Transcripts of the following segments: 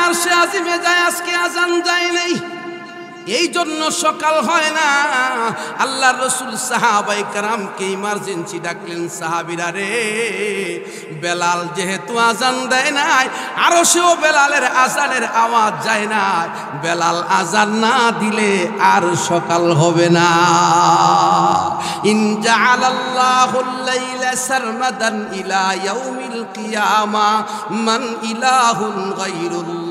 আরশে আজিমে যায়, আজকে আজান যায় নাই, এই জন্য সকাল হয় না। আল্লাহর রাসূল সাহাবায়ে কেরামকে ইমার্জেন্সি ডাকলেন, সাহাবীরা রে, বেলাল যেহেতু আজান দেয় নাই, আরশেও বেলালের আজানের আওয়াজ যায় না, বেলাল আজান না দিলে আর সকাল হবে না। ইন জাআলাল্লাহুল লাইলা সারমাদান ইলা ইয়াউমিল কিয়ামা মান ইলাহুন গায়রুল্লাহ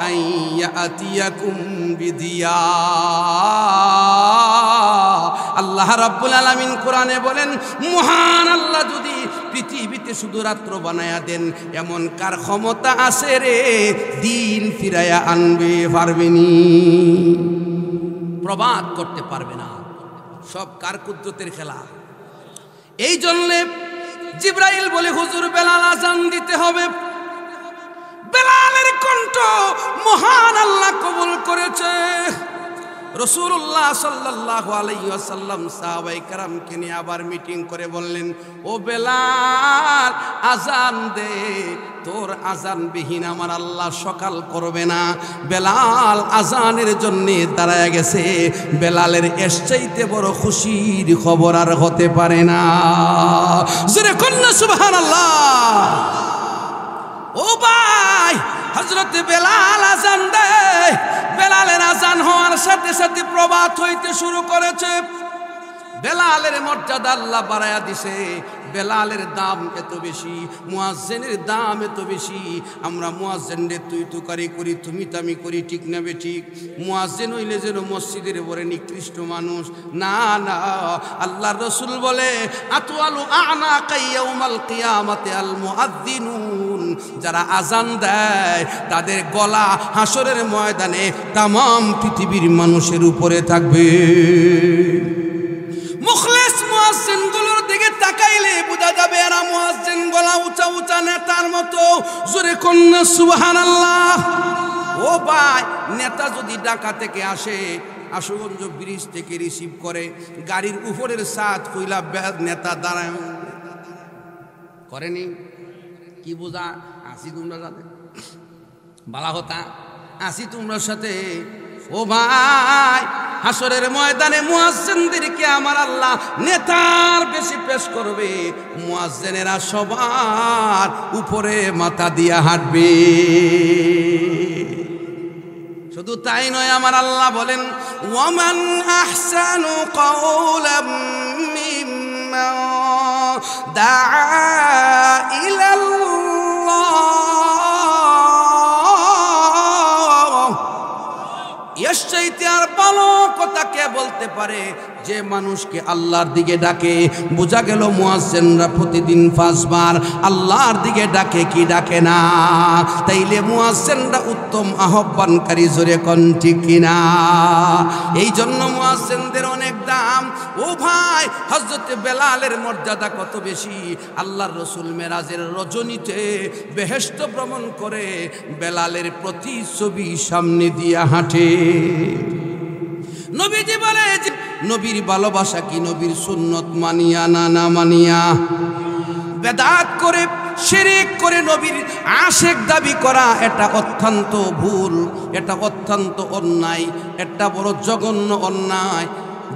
আইয়াতিয়াকুম বিদিয়া। আল্লাহ রাব্বুল আলামিন কোরআনে বলেন, মহান আল্লাহ যদি পৃথিবীতে শুধু রাত্র বানায়া দেন, এমন কার ক্ষমতা আছে রে দিন ফিরাইয়া আনবে? পারবেনি, প্রবাদ করতে পারবে না, সব কার কুদরতের খেলা। এই জন্য জিবরাইল বলে, হুজুর বেলাল আজান দিতে হবে। বেলালের কণ্ঠ মহান আল্লাহ কবুল করেছে। রাসূলুল্লাহ সাল্লাল্লাহু আলাইহি ওয়াসাল্লাম সাহাবায়ে কেরামকে নিয়ে আবার মিটিং করে বললেন, ও বেলাল আজান দে, তোর আজান বিহীন আমার আল্লাহ সকাল করবে না। বেলাল আজানের জন্য দাঁড়ায় গেছে। বেলালের এর চাইতে বড় খুশির খবর আর হতে পারে না। জোরে কন্যা সুবহানাল্লাহ। ও ভাই, হযরত বেলাল আজান দেয়। বেলালের আজান হওয়ার সাথে সাথে প্রভাত হইতে শুরু করেছে। বেলালের মর্যাদা আল্লাহ বাড়ায়া দিছে। বেলালের দাম এত বেশি, মুয়াজ্জিনের দাম এত বেশি। আমরা মুয়াজ্জিনদের তুই তুকারি করি, তুমি তামি করি, ঠিক না বে ঠিক? মুয়াজ্জিন হইলে যেন মসজিদের বড় নিকৃষ্ট মানুষ। না না, আল্লাহর রাসূল বলে, আতওয়ালু আ'নাকা ইয়াউমাল কিয়ামাতি আল মুআজ্জিনুন। যারা আজান দেয় তাদের গলা হাসরের ময়দানে তামাম পৃথিবীর মানুষের উপরে থাকবে। মুখলেস মুয়াজ্জিনগুলোর দিকে তাকাইলে বোঝা যাবে এরা মুয়াজ্জিন গলা উঁচা উঁচা নেতার মতো। জোরে কন্যা সুবহানাল্লাহ। ও ভাই, নেতা যদি ঢাকা থেকে আসে, আশুগঞ্জ ব্রিজ থেকে রিসিভ করে, গাড়ির উপরের ছাদ কইলা নেতা দাঁড়ায় করেনি, কি বোঝা আসি তোমরা সাথে বালা হতা, আসি তোমরা সাথে। ও ভাই, হাসরের ময়দানে মুয়াজ্জিনদেরকে আমার আল্লাহ নেতার বেশি পেশ করবে। মুয়াজ্জিনেরা সবার উপরে মাথা দিয়া হাঁটবে। শুধু তাই নয়, আমার আল্লাহ বলেন, ওয়ামান আহসানু কাওলাম মিম্মান দাআ ইলাল্লাহ। এর চাইতে আর ভালো কথা কে বলতে পারে যে মানুষকে আল্লাহর দিকে ডাকে? বোঝা গেল মুয়াজ্জিনরা প্রতিদিন 5 বার আল্লাহর দিকে ডাকে কি ডাকে না? তাইলে মুয়াজ্জিনরা উত্তম আহ্বানকারী। জোরে কোন ঠিক কিনা? এই জন্য মুয়াজ্জিনদের অনেক দাম। ও ভাই, হযরত বেলালের মর্যাদা কত বেশি। আল্লাহর রাসূল মেরাজের রজনীতে বেহেশত ভ্রমণ করে বেলালের প্রতিছবি সামনে দিয়ে হাঁটে। নবীজি বলে, নবীর ভালোবাসা কি নবীর সুন্নত মানিয়া না না মানিয়া? বেদাত করে, শিরক করে নবীর আশিক দাবি করা এটা অত্যন্ত ভুল, এটা অত্যন্ত অন্যায়, এটা বড় জঘন্য অন্যায়।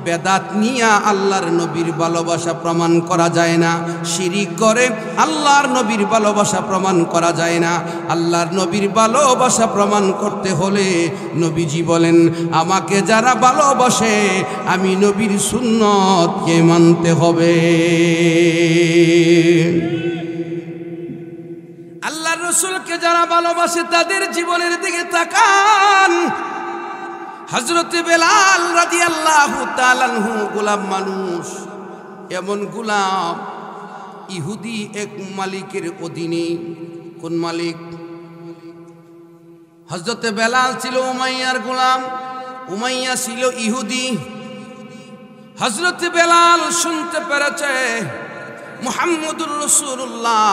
বেদাত নিয়া আল্লাহর নবীর ভালোবাসা প্রমাণ করা যায় না। শিরিক করে আল্লাহর নবীর ভালোবাসা প্রমাণ করা যায় না। আল্লাহর নবীর ভালোবাসা প্রমাণ করতে হলে নবীজি বলেন, আমাকে যারা ভালোবাসে আমি নবীর সুন্নতকে মানতে হবে। আল্লাহর রাসূলকে যারা ভালোবাসে তাদের জীবনের দিকে তাকান। হযরত বেলাল রাদিয়াল্লাহু তাআলা আনহু গোলাম মানুষ, এমন গোলাম ইহুদি এক মালিকের অধীনে। কোন মালিক? হযরত বেলাল ছিল উমাইয়ার গোলাম, উমাইয়া ছিল ইহুদি। হযরত বেলাল শুনতে পেরেছে মুহাম্মদুর রাসূলুল্লাহ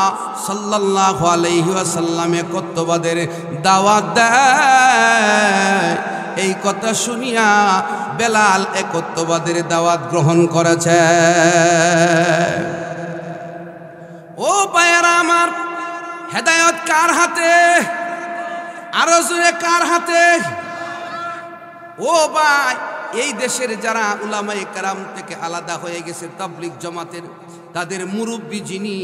সাল্লাল্লাহু আলাইহি ওয়াসাল্লামে কত্তবাদের দাওয়াত দেয়। এই কথা শুনিয়া বেলাল একত্ববাদের দাওয়াত গ্রহণ করেছে। ও ভাইয়েরা আমার, হেদায়েত কার হাতে? আরো জোরে কার হাতে? ও ভাই, এই দেশের যারা উলামায়ে কেরাম থেকে আলাদা হয়ে গেছে তাবলীগ জামাতের, তাদের মুরব্বী যিনি,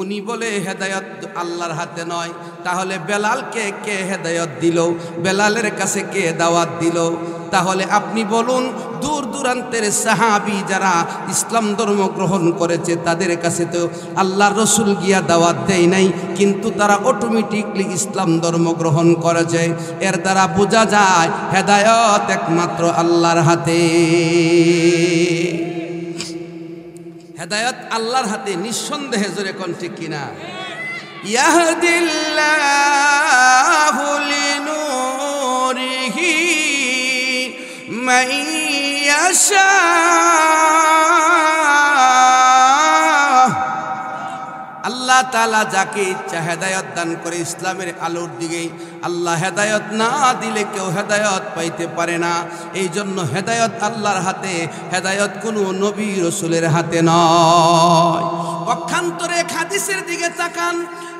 উনি বলে হেদায়েত আল্লাহর হাতে নয়। তাহলে বেলালকে কে হেদায়েত দিল? বেলালের কাছে কে দাওয়াত দিল? তাহলে আপনি বলুন, দূর দূরান্তের সাহাবী যারা ইসলাম ধর্ম গ্রহণ করেছে তাদের কাছে তো আল্লাহর রসুল গিয়া দাওয়াত দেয় নাই, কিন্তু তারা অটোমেটিকলি ইসলাম ধর্ম গ্রহণ করেছে। এর দ্বারা বোঝা যায় হেদায়েত একমাত্র আল্লাহর হাতে। হেদায়েত আল্লাহর হাতে, নিঃসন্দেহে। জোরে কোন ঠিক কিনা? ইয়াহদিল্লাহু লিনূরিহি মান ইয়াশা। আল্লাহ তাআলা যাকে ইচ্ছা হেদায়েত দান করে ইসলামের আলোর দিকে। আল্লাহ হেদায়েত না দিলে কেউ হেদায়েত পাইতে পারে না। এই জন্য হেদায়েত আল্লাহর হাতে, হেদায়েত কোনো নবী রসুলের হাতে নয়। পক্ষান্তরে হাদিসের দিকে তাকান,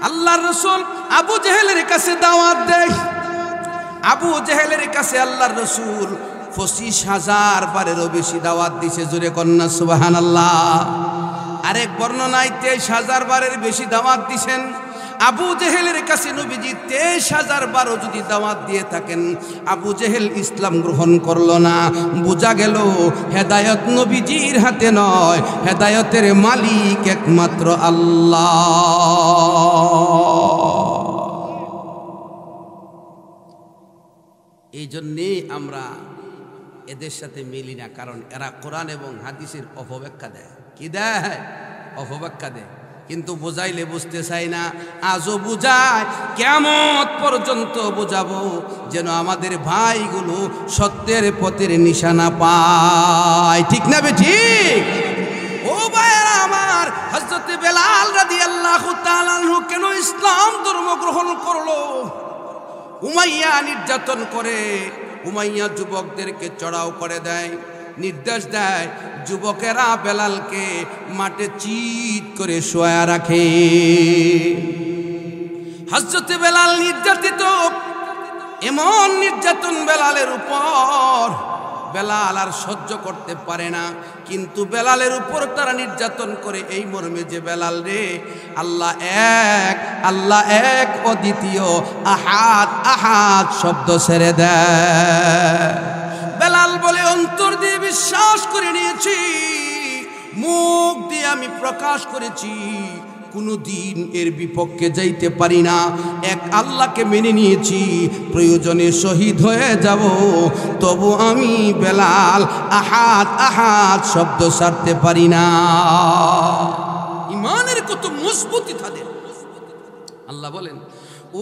আল্লাহর রসুল আবু জেহেলের কাছে দাওয়াত দেয়। আবু জেহেলের কাছে আল্লাহর রসুল 25,000 বারেরও বেশি দাওয়াত দিছে। জোরে কন্যা সুবহানাল্লাহ। আরেক বর্ণনায় 23,000 বারের বেশি দাওয়াত দিছেন। আবু জেহেলের কাছে নবীজি 23,000 বারও যদি দাওয়াত দিয়ে থাকেন, আবু জেহেল ইসলাম গ্রহণ করলো না। বোঝা গেল হেদায়েত নবীজির হাতে নয়, হেদায়েতের মালিক একমাত্র আল্লাহ। এই জন্যে আমরা এদের সাথে মিলি না, কারণ এরা কোরআন এবং হাদিসের অপব্যাখ্যা দেয়। কি দেয়? অপব্যাখ্যা দেয়। কিন্তু বোঝাইলে বুঝতে চাই না। আজও বুঝায়, কিয়ামত পর্যন্ত বোঝাবো, যেন আমাদের ভাইগুলো সত্যের পথের নিশানা পায়। ঠিক না ঠিক? ও ভাইয়েরা আমার, হযরত বেলাল রাদিয়াল্লাহু তাআলা আনহু কেন ইসলাম ধর্ম গ্রহণ করলো? উমাইয়া নির্যাতন করে, উমাইয়া যুবকদেরকে চড়াও করে দেয়, নির্দেশ দেয় যুবকেরা বেলালকে মাঠে চিৎ করে শোয়া রাখে। হযরত বেলাল নির্যাতিত, এমন নির্যাতন বেলালের উপর, বেলাল আর সহ্য করতে পারে না। কিন্তু বেলালের উপর তারা নির্যাতন করে এই মর্মে যে, বেলাল রে, আল্লাহ এক, আল্লাহ এক, অদ্বিতীয়, আহাদ আহাদ শব্দ ছেড়ে দেয়। বেলাল বলে, অন্তর দিয়ে বিশ্বাস করে নিয়েছি, মুখ দিয়ে আমি প্রকাশ করেছি, কোনদিন এর বিপক্ষে যাইতে পারি না। এক আল্লাহকে মেনে নিয়েছি, প্রয়োজনে শহীদ হয়ে যাব, তবু আমি বেলাল আহাদ আহাদ শব্দ ছাড়তে পারি না। ইমানের কত মজবুতি তাদের। আল্লাহ বলেন,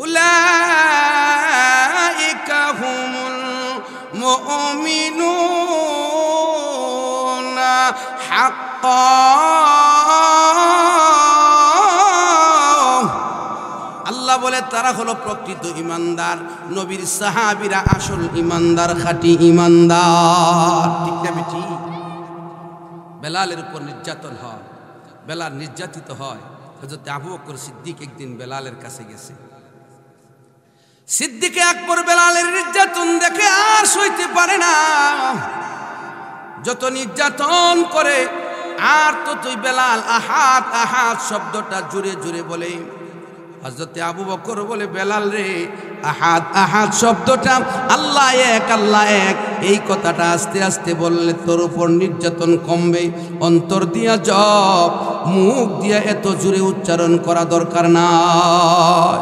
উলাইকা হুমুল মুমিনুনা হাক্কান। আল্লাহ বলে, তারা হলো প্রকৃত ইমানদার। নবীর সাহাবীরা আসল ইমানদার, খাঁটি ইমানদার। ঠিক না বেটি? বেলালের উপর নির্যাতন হয়, বেলাল নির্যাতিত হয়। হযরত আবু বকর সিদ্দিক একদিন বেলালের কাছে গেছে। সিদ্দিকে আকবর বেলালের নির্যাতন দেখে আর সইতে পারে না। যত নির্যাতন করে আর ততই বেলাল আহাদ আহাদ শব্দটা জোরে জোরে বলে। হযরত আবু বকর বলে, বেলাল রে, আহাদ আহাদ শব্দটা, আল্লাহ এক, আল্লাহ এক, এই কথাটা আস্তে আস্তে বললে তোর উপর নির্যাতন কমবে। অন্তর দিয়া জপ, মুখ দিয়া এত জোরে উচ্চারণ করা দরকার নাই।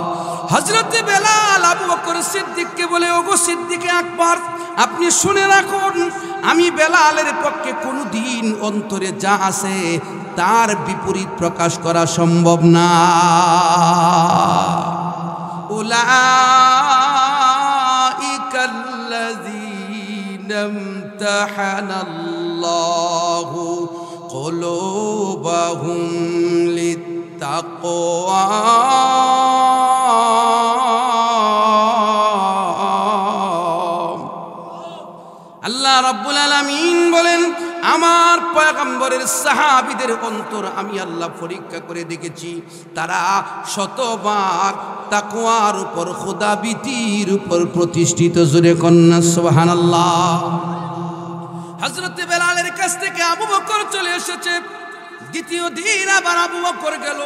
হযরত বেলাল আবু বকর সিদ্দিককে বলে, ওগো সিদ্দিকে আকবর, আপনি শুনে রাখুন, আমি বেলালের পক্ষে কোনদিন অন্তরে যা আছে তার বিপরীত প্রকাশ করা সম্ভব না। উলাইকাল্লাযীনা ইমতাহানাল্লাহু কুলুবাহুম লিত্তাকওয়া। আল্লাহ রাব্বুল আলামিন বলেন, আমার পয়গম্বরের সাহাবীদের অন্তর আমি আল্লাহ পরীক্ষা করে দেখেছি, তারা শতভাগ তাকওয়ার উপর, খোদাভীতির উপর প্রতিষ্ঠিত। জোরে কন্যা সুবহানাল্লাহ। হযরত বেলালের কাছ থেকে আবু বকর চলে এসেছে। দ্বিতীয় দিন আবার আবু বকর গেল,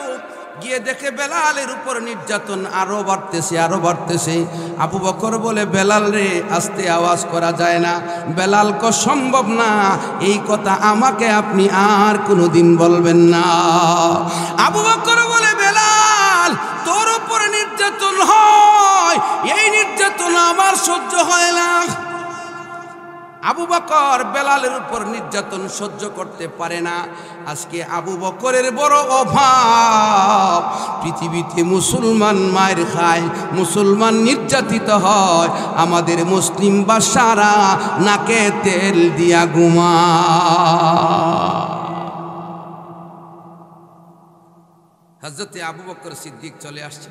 গিয়ে দেখে বেলালের উপর নির্যাতন আরো বাড়তেছে, আরো বাড়তেছে। আবু বকর বলে, বেলাল রে, আস্তে আওয়াজ করা যায় না। বেলাল কো সম্ভব না, এই কথা আমাকে আপনি আর কোনোদিন বলবেন না। আবু বকর বলে, বেলাল তোর উপর নির্যাতন হয়, এই নির্যাতন আমার সহ্য হয় না। আবু বকর বেলালের উপর নির্যাতন সহ্য করতে পারে না। আজকে আবু বকরের বড় অভাব, পৃথিবীতে মুসলমান মায়ের খায়, মুসলমান নির্যাতিত হয়, আমাদের মুসলিম বাদশারা নাকে তেল দিয়া ঘুমায়। হযরতে আবু বকর সিদ্দিক চলে আসছে।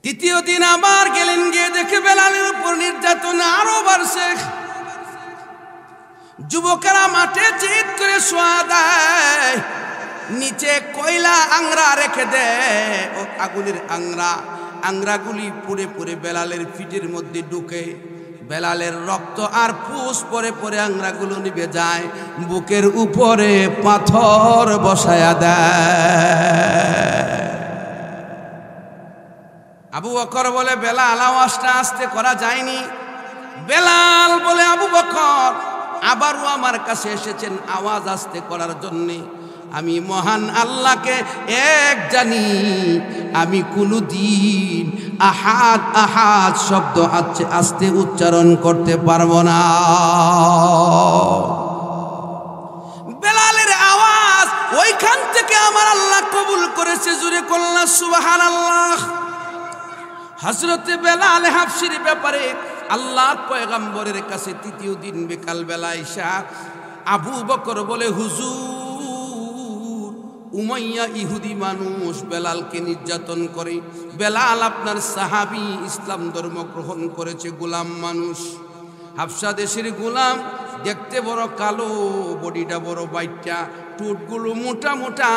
তৃতীয় দিন আবার গেলেন, গিয়ে দেখে বেলালের উপর নির্যাতন আরো বাড়ছে। যুবকেরা মাঠে চিৎ করে শোয়া দেয়, নিচে কয়লা আংরা রেখে দেয়, ও আগুনের আংরাগুলি পুড়ে পুড়ে বেলালের পিঠের মধ্যে ঢুকে। বেলালের রক্ত আর ফুস পরে পরে আংরাগুলো নিভে যায়, বুকের উপরে পাথর বসায়া দেয়। আবু বকর বলে, বেলাল আওয়াজটা আস্তে করা যায়নি। বেলাল বলে, আবু বকর আবারও আমার কাছে এসেছেন আওয়াজ আস্তে করার জন্যে। আমি মহান আল্লাহকে এক জানি, আমি কোনোদিন আহাদ আহাদ শব্দ আস্তে উচ্চারণ করতে পারবো না। বেলালের আওয়াজ ওইখান থেকে আমার আল্লাহ কবুল করেছে। জুরে কল্লা সুবহানাল্লাহ। হযরতে বেলাল হাবশির ব্যাপারে আল্লাহর পয়গম্বরের কাছে তৃতীয় দিন বিকাল বেলা আইসা আবু বকর বলে, হুজুর, উমাইয়া ইহুদি মানুষ বেলালকে নির্যাতন করে। বেলাল আপনার সাহাবী, ইসলাম ধর্ম গ্রহণ করেছে, গোলাম মানুষ, হাবশা দেশের গোলাম, দেখতে বড় কালো, বডিটা বড় বাইটা, টুটগুলো মোটা মোটা,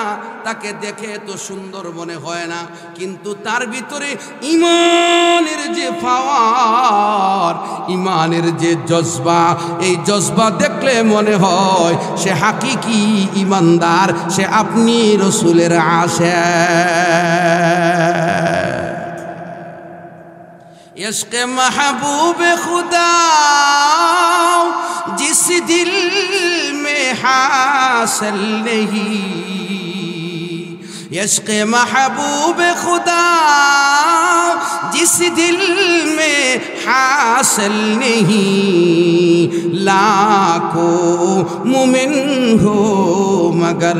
তাকে দেখে এত সুন্দর মনে হয় না, কিন্তু তার ভিতরে ইমানের যে পাওয়ার, ইমানের যে জজবা, এই জজবা দেখলে মনে হয় সে হাকিকি ইমানদার, সে আপনি রসুলের আশিক। इश्क़ महबूब खुदा जिस दिल में हासिल नहीं, इश्क़ महबूब खुदा जिस दिल में हासिल नहीं, लाखों मुमिन हो मगर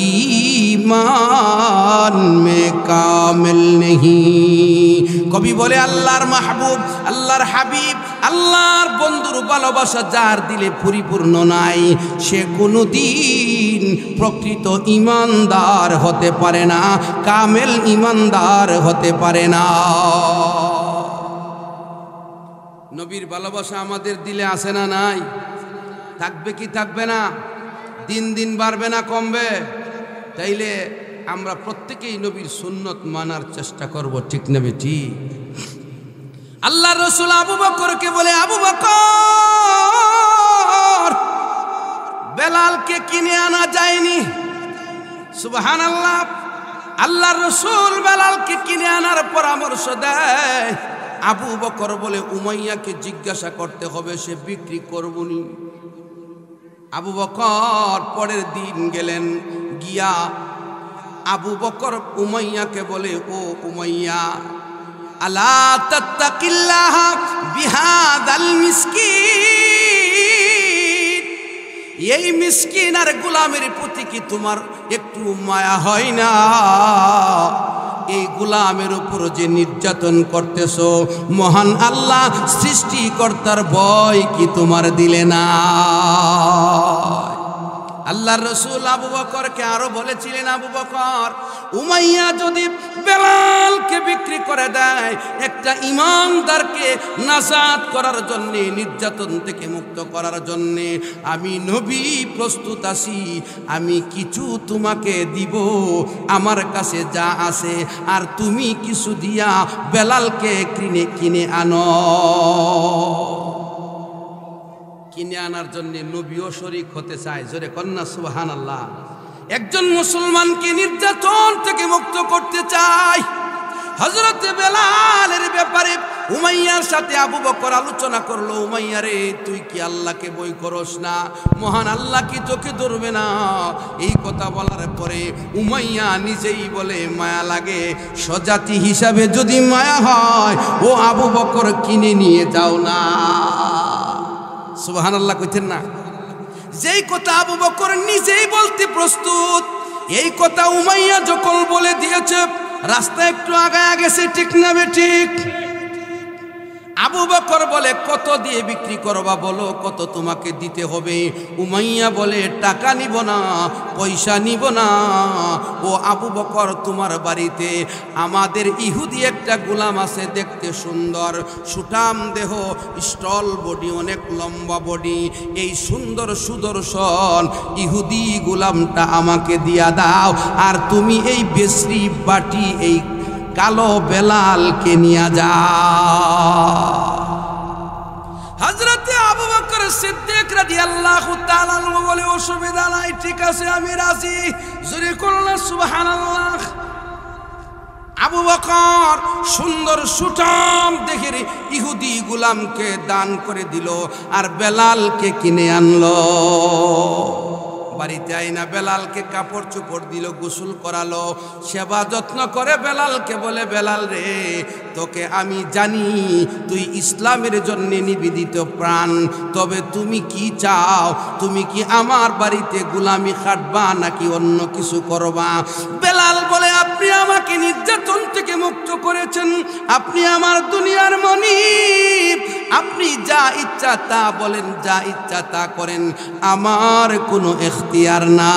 ईमान में कामिल नहीं। কবি বলে, আল্লাহর মাহবুব, আল্লাহর হাবিব, আল্লাহর বন্ধুর ভালোবাসা যার দিলে পরিপূর্ণ নাই, সে কোনোদিন প্রকৃত ইমানদার হতে পারে না, কামেল ইমানদার হতে পারে না। নবীর ভালোবাসা আমাদের দিলে আছে না নাই? থাকবে কি থাকবে না? দিন দিন বাড়বে না কমবে? তাইলে আমরা প্রত্যেকেই নবীর সুন্নত মানার চেষ্টা করব, ঠিক না বেটি? আল্লাহর রাসূল আবু বকরকে বলে, আবু বকর, বেলালকে কিনে আনা যায়নি। সুবহানাল্লাহ। আল্লাহর রাসূল বেলালকে কিনে আনার পরামর্শ দেয়। আবু বকর বলে, উমাইয়াকে জিজ্ঞাসা করতে হবে, সে বিক্রি করবনি। আবু বকর পরের দিন গেলেন, গিয়া আবু বকর উমাইয়াকে বলে, ও উমাইয়া, আলা তাত্তাকিল্লাহ বিহাদাল মিসকিন, এই মিসকিন আর গোলামের প্রতি কি তোমার একটু মায়া হয় না? এই গোলামের উপর যে নির্যাতন করতেছো, মহান আল্লাহ সৃষ্টিকর্তার ভয় কি তোমার দিলে না? আল্লাহর রাসূল আবু বকরকে আরো বলেছিলেন, আবু বকর, উমাইয়া যদি বেলালকে বিক্রি করে দেয় একটা ইমানদারকে নাজাত করার জন্যে, নির্যাতন থেকে মুক্ত করার জন্যে। আমি নবী প্রস্তুত আছি, আমি কিছু তোমাকে দিব আমার কাছে যা আছে, আর তুমি কিছু দিয়া বেলালকে কিনে আনো। কিনে আনার জন্য নবীও শরীক হতে চায়। জোরে কন্যা সুবহানাল্লাহ। একজন মুসলমানকে নির্যাতন থেকে মুক্ত করতে চায়। হযরত বেলালের ব্যাপারে উমাইয়ার সাথে আবু বকর আলোচনা করলো, উমাইয়া রে, তুই কি আল্লাহকে ভয় করস না? মহান আল্লাহ কি তোকে ধরবে না? এই কথা বলার পরে উমাইয়া নিজেই বলে, মায়া লাগে, স্বজাতি হিসাবে যদি মায়া হয় ও আবু বকর কিনে নিয়ে যাও না। সুবহানাল্লাহ কইতেন না? যেই কথা আবু বকর নিজেই বলতে প্রস্তুত, এই কথা উমাইয়া যখন বলে দিয়েছে, রাস্তা একটু আগায় গেছে, ঠিক না বেঠিক? আবু বকর বলে, কত দিয়ে বিক্রি করবা বলো, কত তোমাকে দিতে হবে? উমাইয়া বলে, টাকা নিব না, পয়সা নিব না। ও আবু বকর, তোমার বাড়িতে আমাদের ইহুদি একটা গোলাম আছে, দেখতে সুন্দর, সুঠাম দেহ, স্টল বডি, অনেক লম্বা বডি, এই সুন্দর সুদর্শন ইহুদি গোলামটা আমাকে দিয়া দাও, আর তুমি এই বেসরি বাটি, এই কালো বেলালকে নিয়ে যা। হযরতে আবু বকর সিদ্দিক রাদিয়াল্লাহু তাআলা বলে, অসুবিধা নাই, ঠিক আছে, আমি রাজি। জোরে করলেন সুবহানাল্লাহ। আবু বকর সুন্দর সুঠাম দেহের ইহুদি গোলামকে দান করে দিল, আর বেলালকে কিনে আনলো। বাড়িতে আইনা বেলালকে কাপড় চোপড় দিল, গোসল করালো, সেবা যত্ন করে বেলালকে বলে, বেলাল রে, তোকে আমি জানি তুই ইসলামের জন্য নিবেদিত প্রাণ, তবে তুমি কি চাও? তুমি কি আমার বাড়িতে গোলামি খাটবা নাকি অন্য কিছু করবা? বেলাল বলে, আপনি আমাকে নির্যাতন থেকে মুক্ত করেছেন, আপনি আমার দুনিয়ার মনিব, আপনি যা ইচ্ছা তা বলেন, যা ইচ্ছা তা করেন, আমার কোনো এখতিয়ার না।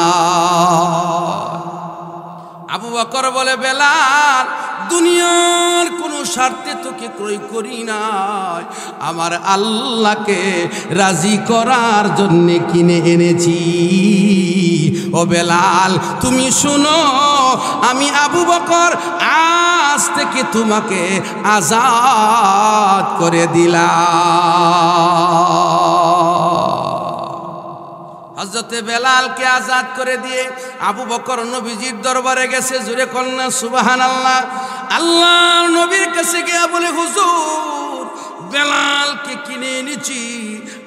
আবু বকর বলে, বেলাল, দুনিয়ার কোনো স্বার্থে তোকে ক্রয় করি নাই, আমার আল্লাহকে রাজি করার জন্য কিনে এনেছি। ও বেলাল, তুমি শুনো, আমি আবু বকর আজ থেকে তোমাকে আজাদ করে দিলাম। হযরতে বেলালকে আজাদ করে দিয়ে আবু বকর নবীজির দরবারে গেছে। জোরে কন্যা সুবহানাল্লাহ। আল্লাহর নবীর কাছে গিয়ে বলে, হুজুর, বেলালকে কিনে এনেছি।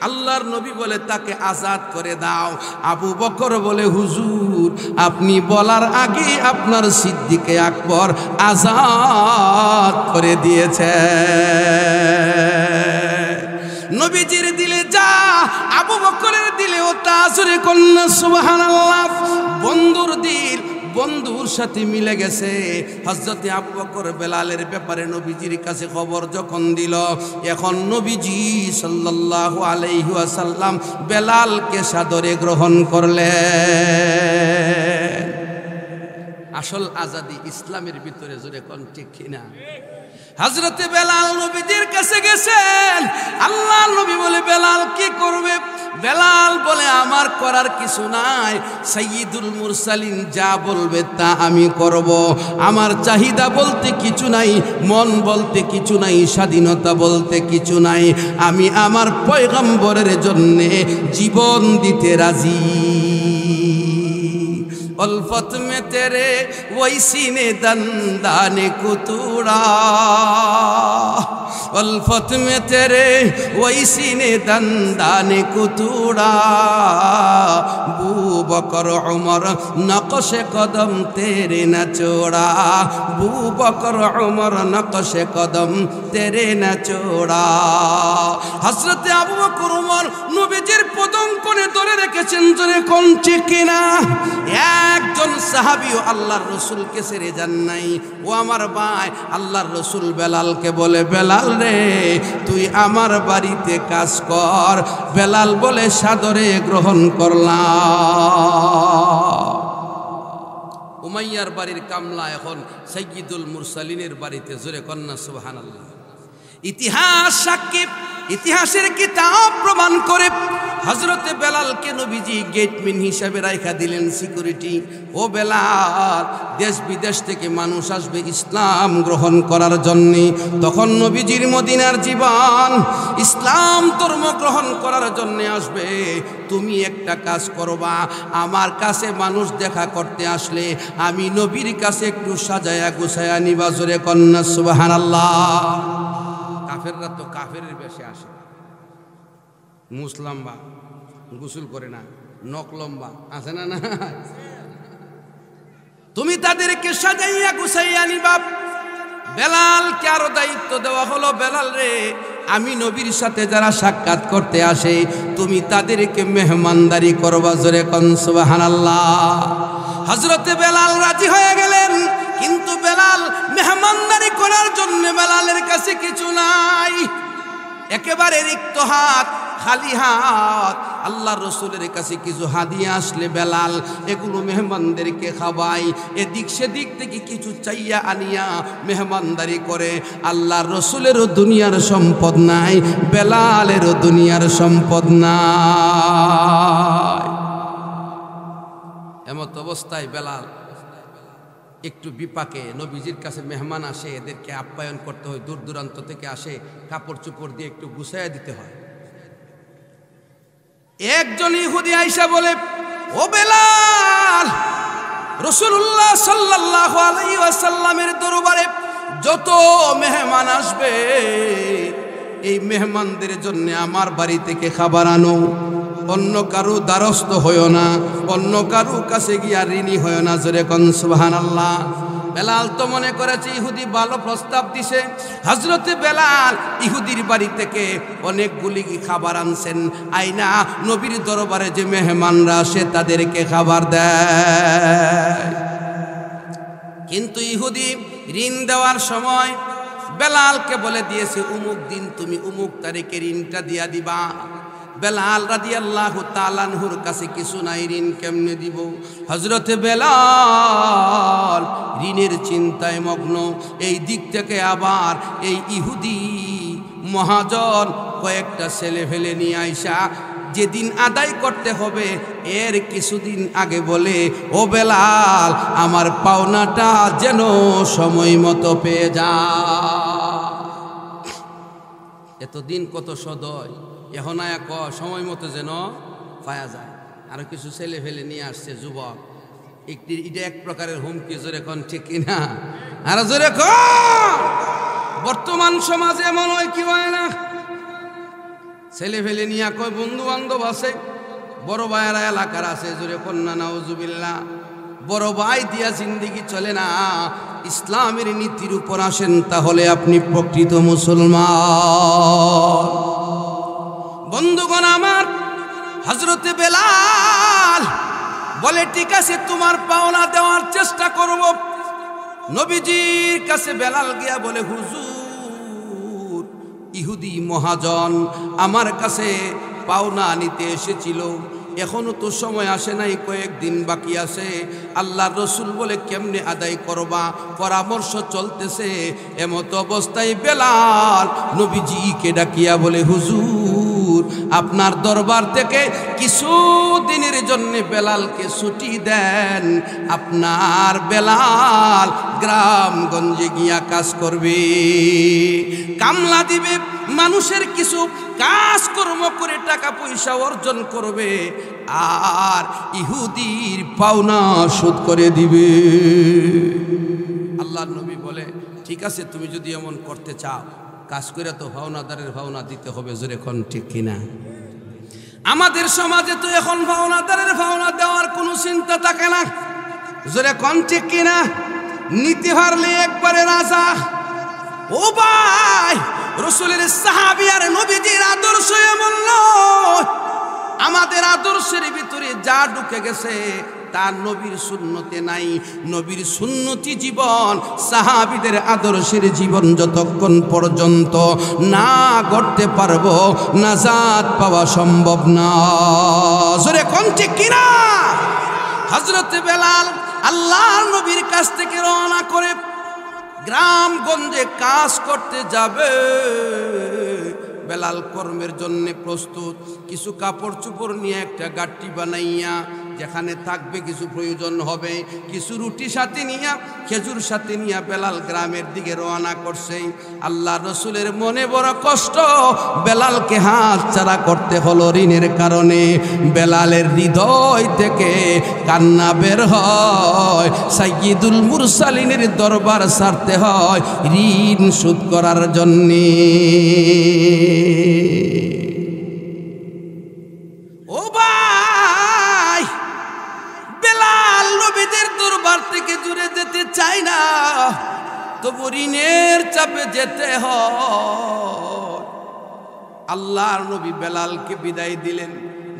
আল্লাহর নবী বলে, তাকে আজাদ করে দাও। আবু বকর বলে, হুজুর, আপনি বলার আগে আপনার সিদ্দিকে আকবর আজাদ করে দিয়েছে। নবীজির দিলে যা, আবু বকরের দিলেও তা। জোরে কন্যা সুবহানাল্লাহ। বন্ধুর দিল বন্ধুর সাথে মিলে গেছে। হযরতে আবু বকর বেলালের ব্যাপারে নবীজির কাছে খবর যখন দিল, এখন নবীজি সাল্লাল্লাহু আলাইহি ওয়াসাল্লাম বেলালকে সাদরে গ্রহণ করলেন। আসল আজাদি ইসলামের ভিতরে। জোরে কোন ঠিক কিনা? হযরতে বেলাল নবীজির কাছে গেছেন। আল্লাহ নবী বলে, বেলাল কি করবে? বেলাল বলে, আমার করার কিছু নাই, সাইয়্যিদুল মুরসালিন যা বলবে তা আমি করব। আমার চাহিদা বলতে কিছু নাই, মন বলতে কিছু নাই, স্বাধীনতা বলতে কিছু নাই। আমি আমার পয়গম্বরের জন্য জীবন দিতে রাজি। उल्फत में तेरे वही सीने दंदाने कुतूड़ा, उल्फत में तेरे वही सीने दंदाने कुतूड़ा, बू बकर उमर नक्श कदम तेरे न छोड़ा, बू बकर उमर नक्श कदम तेरे न छोड़ा। हजरत আবু বকর উমর নবীজির পদঙ্কনে ধরে রেখেছেন। জোরে কোন ঠিক কিনা? একজন সাহাবীও আল্লাহর রাসূলকে ছেড়ে যান নাই। ও আমার ভাই, আল্লাহর রাসূল বেলালকে বলে, বেলাল রে, তুই আমার বাড়িতে কাজ কর। বেলাল বলে, সাদরে গ্রহণ করলাম। সুমাইয়ার বাড়ির কামলা এখন সাইয়্যিদুল মুরসালিনের বাড়িতে। জোরে কন্যা সুবহানাল্লাহ। ইতিহাস সাক্ষী, ইতিহাসের কিতাব প্রমাণ করে হযরতে বেলালকে নবীজি গেটম্যান হিসাবে রাইখা দিলেন, সিকিউরিটি। ও বেলাল, দেশ বিদেশ থেকে মানুষ আসবে ইসলাম গ্রহণ করার জন্যে। তখন নবীজির মদিনার জীবন, ইসলাম ধর্ম গ্রহণ করার জন্যে আসবে। তুমি একটা কাজ করবা, আমার কাছে মানুষ দেখা করতে আসলে আমি নবীর কাছে একটু সাজায়া গুছায়া নিবা। জোরে কন্যা সুবহানাল্লাহ। কাফেররা তো কাফেরের বেশে আসে, মুছ লম্বা, গোসল করে না, নখ লম্বা, আছে না? না, তুমি তাদেরকে সাজাইয়া গুছাইয়া নিবা। বেলালকে আরো দায়িত্ব দেওয়া হলো, বেলাল রে, আমি নবীর সাথে যারা সাক্ষাৎ করতে আসে তুমি তাদেরকে মেহমানদারি করবা। জোরে কোন সুবহানাল্লাহ। হযরতে বেলাল রাজি হয়ে গেলেন, কিন্তু বেলাল মেহমানদারি করার জন্য বেলালের কাছে কিছু নাই, একেবারে রিক্ত হাত, খালি হাত। আল্লাহর রাসূলের কাছে কিছু হাদিয়া আসলে বেলাল এগুলো মেহমানদেরকে খাওয়ায়, এদিক সেদিক থেকে কিছু চাইয়া আনিয়া মেহমানদারি করে। আল্লাহর রাসূলেরও দুনিয়ার সম্পদ নাই, বেলালেরও দুনিয়ার সম্পদ নাই। এমত অবস্থায় বেলাল একটু বিপাকে, নবীজির কাছে মেহমান আসে, এদেরকে আপ্যায়ন করতে হয়, দূর দূরান্ত থেকে আসে, কাপড় চোপড় দিয়ে একটু গুছাইয়া দিতে হয়। একজন ইহুদি আইসা বলে, ও বেলাল, রাসূলুল্লাহ সাল্লাল্লাহু আলাইহি ওয়াসাল্লামের দরবারে যত মেহমান আসবে এই মেহমানদের জন্য আমার বাড়ি থেকে খাবার আনো, অন্য কারো দ্বারস্থ হইও না, অন্য কারো কাছে গিয়া ঋণী হইও না। জোরে কোন সুবহানাল্লাহ। বেলাল তো মনে করেছে ইহুদি ভালো প্রস্তাব দিছে। হযরতে বেলাল ইহুদির বাড়ি থেকে অনেকগুলি খাবার আনছেন, আইনা নবীর দরবারে যে মেহমানরা আসে তাদেরকে খাবার দেয়। কিন্তু ইহুদি ঋণ দেওয়ার সময় বেলালকে বলে দিয়েছে, অমুক দিন তুমি অমুক তারিখে ঋণটা দিয়া দিবা। বেলাল রাদিয়াল্লাহু তাআলা আনহুর কাছে কিছু নাই, ঋণ কেমনে দিব? হযরতে বেলাল ঋণের চিন্তায় মগ্ন। এই দিক থেকে আবার এই ইহুদি মহাজন কয়েকটা ছেলে ফেলে নিয়ে আইসা যেদিন আদায় করতে হবে এর কিছুদিন আগে বলে, ও বেলাল, আমার পাওনাটা যেন সময় মতো পেয়ে যা। এতদিন কত সদয়, এখন এক সময় মতো যেন পাওয়া যায়। আরো কিছু ছেলে ফেলে নিয়ে আসছে যুবক, এটা এক প্রকারের হুমকি। জোরে কোন ঠিক কিনা? আর জোরে কোন। বর্তমান সমাজে এমন হয় কি হয় না, ছেলে ফেলে নিয়ে কয় বন্ধু বান্ধব আছে, বড় ভাইয়েরা এলাকার আছে। জোরে কোন না নাউজুবিল্লাহ। বড় ভাই দিয়া জিন্দেগি চলে না। ইসলামের নীতির উপর আসেন, তাহলে আপনি প্রকৃত মুসলমান। বন্ধুগণ আমার, হযরতে বেলাল বলে, ঠিক আছে, তোমার পাওনা দেওয়ার চেষ্টা করব। নবীজির কাছে বেলাল গিয়া বলে, হুজুর, ইহুদি মহাজন আমার কাছে পাওনা নিতে এসেছিল, এখনো তো সময় আসে নাই, কয়েকদিন বাকি আছে। আল্লাহর রাসূল বলে, কেমনে আদায় করবা? পরামর্শ চলতেছে। এমত অবস্থায় বেলাল নবীজিকে ডাকিয়া বলে, হুজুর, আপনার দরবার থেকে কিছু দিনের জন্য বেলালকে ছুটি দেন। আপনার বেলাল গ্রামগঞ্জে গিয়া কাজ করবে, কামলা দিবে, মানুষের কিছু কাজকর্ম করে টাকা পয়সা অর্জন করবে, আর ইহুদির পাওনা শোধ করে দিবে। আল্লাহর নবী বলে, ঠিক আছে, তুমি যদি এমন করতে চাও, কাজ করে তো ভাওনাদারের ভাওনা দিতে হবে। জোরে কোন ঠিক কিনা? আমাদের সমাজে তো এখন ভাওনাদারের ভাওনা দেওয়ার কোনো চিন্তা থাকে না। জোরে কোন ঠিক কিনা? নিতে পারলে একবারে রাজা। ও ভাই, রাসূলের সাহাবী আর নবীজির আদর্শ এমন নয়। আমাদের আদর্শের ভিতরে যা ঢুকে গেছে তা নবীর সুন্নতে নাই। নবীর সুন্নতি জীবন, সাহাবীদের আদর্শের জীবন যতক্ষণ পর্যন্ত না গড়তে পারবো, নাজাত পাওয়া সম্ভব না। জোরে কোন ঠিক কিনা? হযরতে বেলাল আল্লাহর নবীর কাছ থেকে রওনা করে গ্রামগঞ্জে কাজ করতে যাবে। বেলাল কর্মের জন্য প্রস্তুত, কিছু কাপড় চোপড় নিয়ে একটা গাট্টি বানাইয়া যেখানে থাকবে, কিছু প্রয়োজন হবে, কিছু রুটি সাথে নিয়া, খেজুর সাথে নিয়া বেলাল গ্রামের দিকে রওনা করছে। আল্লাহ রসুলের মনে বড় কষ্ট, বেলালকে হাত ছাড়া করতে হলো ঋণের কারণে। বেলালের হৃদয় থেকে কান্না বের হয়, সাইয়্যিদুল মুরসালিনের দরবার ছাড়তে হয় ঋণ শোধ করার জন্যে। ও ভাই, বেলাল নবীদের দরবার থেকে দূরে যেতে চায় না, তবু ঋণের চাপে যেতে হয়। আল্লাহর নবী বেলালকে বিদায় দিলেন।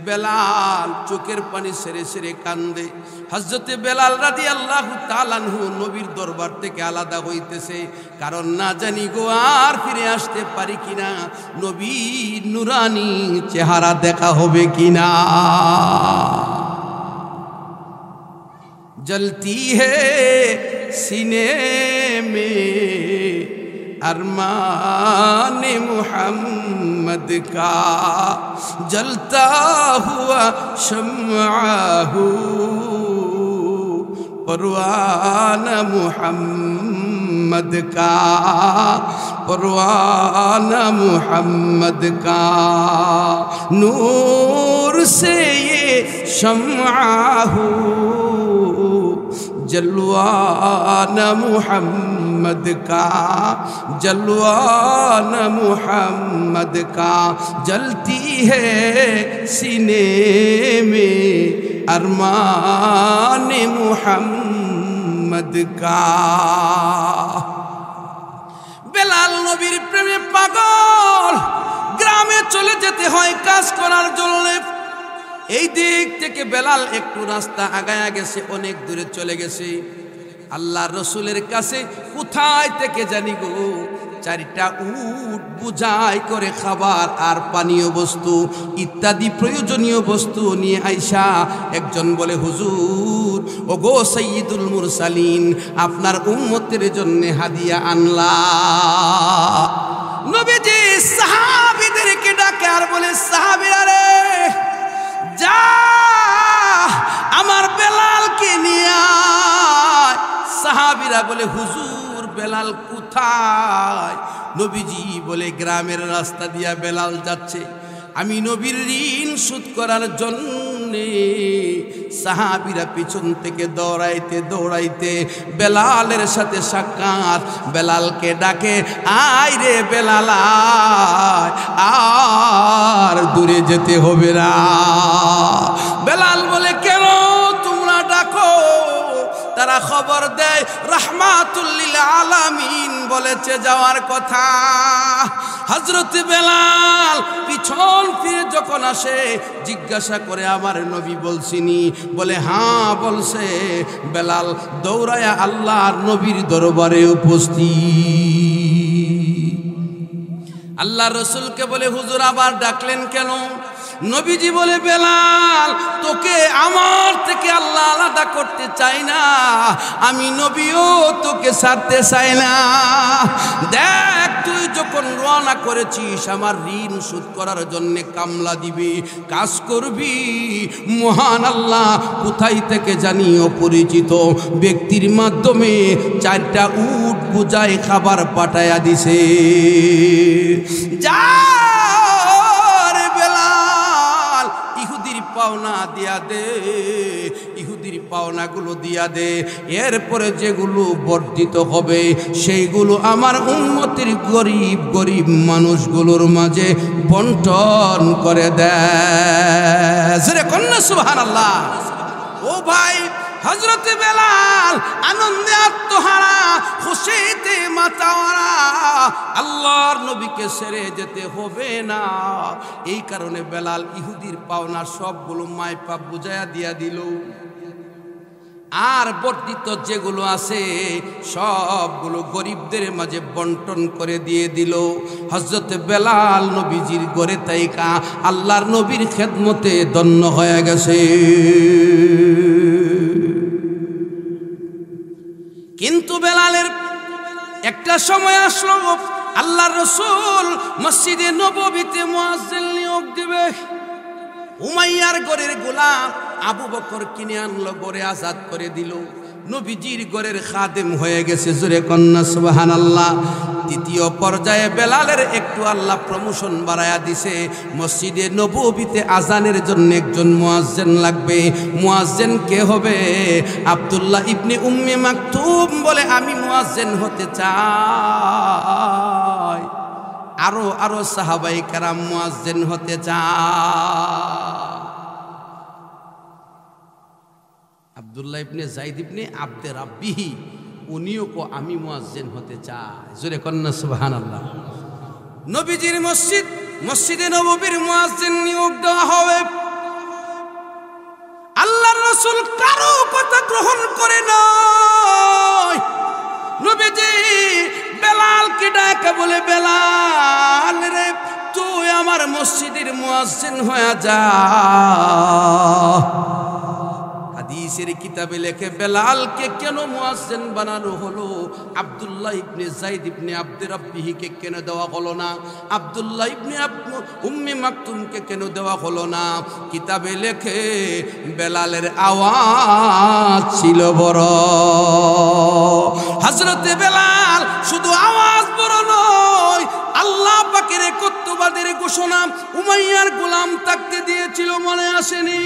বেলাল চোখের পানি সেরে সেরে কান্দে। হযরতে বেলাল রাদিয়াল্লাহু তাআলা আনহু নবীর দরবার থেকে আলাদা হইতেছে, কারণ না জানি গো আর ফিরে আসতে পারি কিনা, নবীর নুরানি চেহারা দেখা হবে কিনা। जलती है सीने में अरमान मुहम्मद का, जलता हुआ शम्आ हूँ परवाना मुहम्मद का, परवाना मुहम्मद का। नूर से ये शम्आ हूँ, जलवाना मुहम्मद का, जलवाना मुहम्मद का। जलती है सीने में अरमान मुहम्मद का। বেলাল নবীর প্রেমে পাগল, গ্রামে চলে যেতে হয় কাজ করার জন্য। এই দিক থেকে বেলাল একটু রাস্তা আগায়া গেছে, অনেক দূরে চলে গেছে। আল্লাহ রসুলের কাছে কোথায় থেকে জানি গো 4টা উট বুঝাই করে খাবার আর পানীয় বস্তু ইত্যাদি প্রয়োজনীয় বস্তু নিয়ে আইসা একজন বলে, হুজুর ও গো সাইয়্যিদুল মুরসালিন, আপনার উম্মতের জন্য হাদিয়া আনলা। নবীজি সাহাবীদেরকে ডাকে আর বলে, সাহাবীরা রে, যা আমার বেলালকে নিয়ে আয়। সাহাবীরা বলে, হুজুর বেলাল কোথায়? নবীজি বলে, গ্রামের রাস্তা দিয়া বেলাল যাচ্ছে, আমি নবীর ঋণ শোধ করার জন্যে। সাহাবীরা পিছন থেকে দৌড়াইতে দৌড়াইতে বেলালের সাথে সাক্ষাৎ। বেলালকে ডাকে, আয় রে বেলাল আয়, আর দূরে যেতে হবে না। বেলাল বলে, কেন তোমরা ডাকো? তারা খবর দেয় রাহমাতুল লিল আলামিন বলেছে যাওয়ার কথা। হযরত বেলাল পিছন ফিরে যখন আসে, জিজ্ঞাসা করে, আমার নবী বলছিনি? বলে, হ্যাঁ বলছে। বেলাল দৌড়ায়া আল্লাহর নবীর দরবারে উপস্থিত। আল্লাহ রসুলকে বলে, হুজুর আবার ডাকলেন কেন? নবীজি বলে, বেলাল তোকে আমার থেকে আল্লাহ আলাদা করতে চাই না, আমি নবীও তোকে ছাড়তে চাই না। দেখ, তুই যখন রওনা করেছিস আমার ঋণ শোধ করার জন্য কামলা দিবি, কাজ করবি, মহান আল্লাহ কোথায় থেকে জানি অপরিচিত ব্যক্তির মাধ্যমে 4টা উট বুঝাই খাবার পাঠায়া দিছে। যা পাওনা দিয়া দে, ইহুদির পাওনাগুলো দিয়া দে, এরপরে যেগুলো বর্ধিত হবে সেইগুলো আমার উম্মতের গরিব গরিব মানুষগুলোর মাঝে বন্টন করে দেয়। কন্যা সুবহানাল্লাহ। ও ভাই, হযরতে বেলাল আনন্দে আত্মহারা, খুশিতে মাতাওয়ারা। আল্লাহর নবীকে ছেড়ে যেতে হবে না, এই কারণে বেলাল ইহুদির পাওনা সবগুলো মাইপা বুঝাইয়া দিয়া দিল। আর বর্ধিত যেগুলো আছে সবগুলো গরিবদের মাঝে বন্টন করে দিয়ে দিল। হযরত বেলাল নবীজির ঘরে তাইকা আল্লাহর নবীর খেদমতে ধন্য হয়ে গেছে। কিন্তু বেলালের একটা সময় আসলো, আল্লাহর রাসূল মসজিদে নববীতে মুয়াজ্জিন নিয়োগ দিবে। উমাইয়ার ঘরের গোলাম আবু বকর কিনে আনলো, ঘরে আজাদ করে দিল, নবীজির ঘরের খাদেম হয়ে গেছে। জোরে কন্যা সুবহানাল্লাহ। তৃতীয় পর্যায়ে বেলালের একটু আল্লাহ প্রমোশন বাড়ায়া দিছে। মসজিদে নববীতে আজানের জন্য একজন মুয়াজ্জিন লাগবে। মুয়াজ্জিন কে হবে? আব্দুল্লাহ ইবনে উম্মে মাকতুম বলে, আমি মুয়াজ্জিন হতে চাই। আরো সাহাবায়ে কেরাম মুয়াজ্জিন হতে চায়। আব্দুল্লাহ ইবনে যায়েদ ইবনে আব্দে রাব্বিহি উনিও কো আমি মুয়াজ্জিন হতে চাই। জোরে কন্না সুবহানাল্লাহ। নবীজির মসজিদে নববীর মুয়াজ্জিন নিয়োগ দেওয়া হবে। আল্লাহর রাসূল কারো কথা গ্রহণ করে নয়। নবীজি বেলালকে ডাকে বলে, বেলাল রে, তুই আমার মসজিদের মুয়াজ্জিন হয়ে যা। হাদিসের কিতাবে লেখে বেলালকে কেন মুয়াজ্জিন বানানো হলো, আব্দুল্লাহ ইবনে যায়েদ ইবনে আব্দে রাব্বিহিকে কেন দেওয়া হলো না, আব্দুল্লাহ ইবনে উম্মে মাকতুমকে কেন দেওয়া হলো না? কিতাবে লেখে বেলালের আওয়াজ ছিল বড়। হযরতে বেলাল শুধু আওয়াজ বড় নয়, আল্লাহ পাকের একত্ববাদের ঘোষণা উমাইয়ার গোলাম থাকতে দিয়েছিল, মনে আসেনি?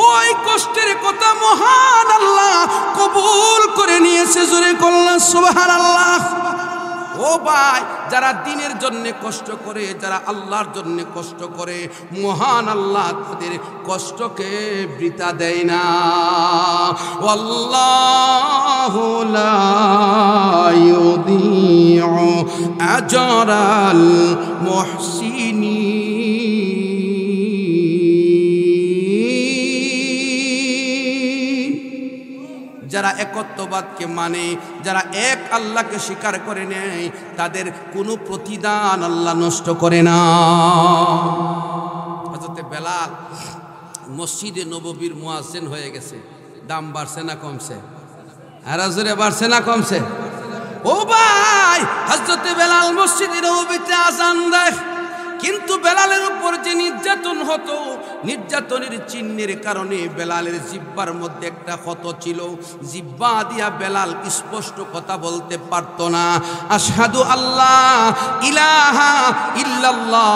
ওই কষ্টের কথা মহান আল্লাহ কবুল করে নিয়েছে। জোরে কন্যা সুবহানাল্লাহ। ও ভাই, যারা দিনের জন্য কষ্ট করে, যারা আল্লাহর জন্য কষ্ট করে, মহান আল্লাহ তাদের কষ্টকে বৃথা দেয় না। ওয়াল্লাহু লা ইউদিউ আজরাল মুহসিনিন। যারা একত্ববাদকে মানে, যারা এক আল্লাহকে স্বীকার করে নেয়, তাদের কোনো প্রতিদান আল্লাহ নষ্ট করে না। হযরতে বেলাল মসজিদে নববীর মুয়াজ্জিন হয়ে গেছে। দাম বাড়ছে না কমছে? আর জোরে বাড়ছে না কমছে? ও ভাই, হযরতে বেলাল মসজিদে নববীতে আযান দেয়। কিন্তু বেলালের উপর যে নির্যাতন হতো, নির্যাতনের চিহ্নের কারণে বেলালের জিহ্বার মধ্যে একটা ক্ষত ছিল। জিহ্বা দিয়া বেলাল স্পষ্ট কথা বলতে পারত না। আশহাদু আল্লাহ ইলাহা ইল্লাল্লাহ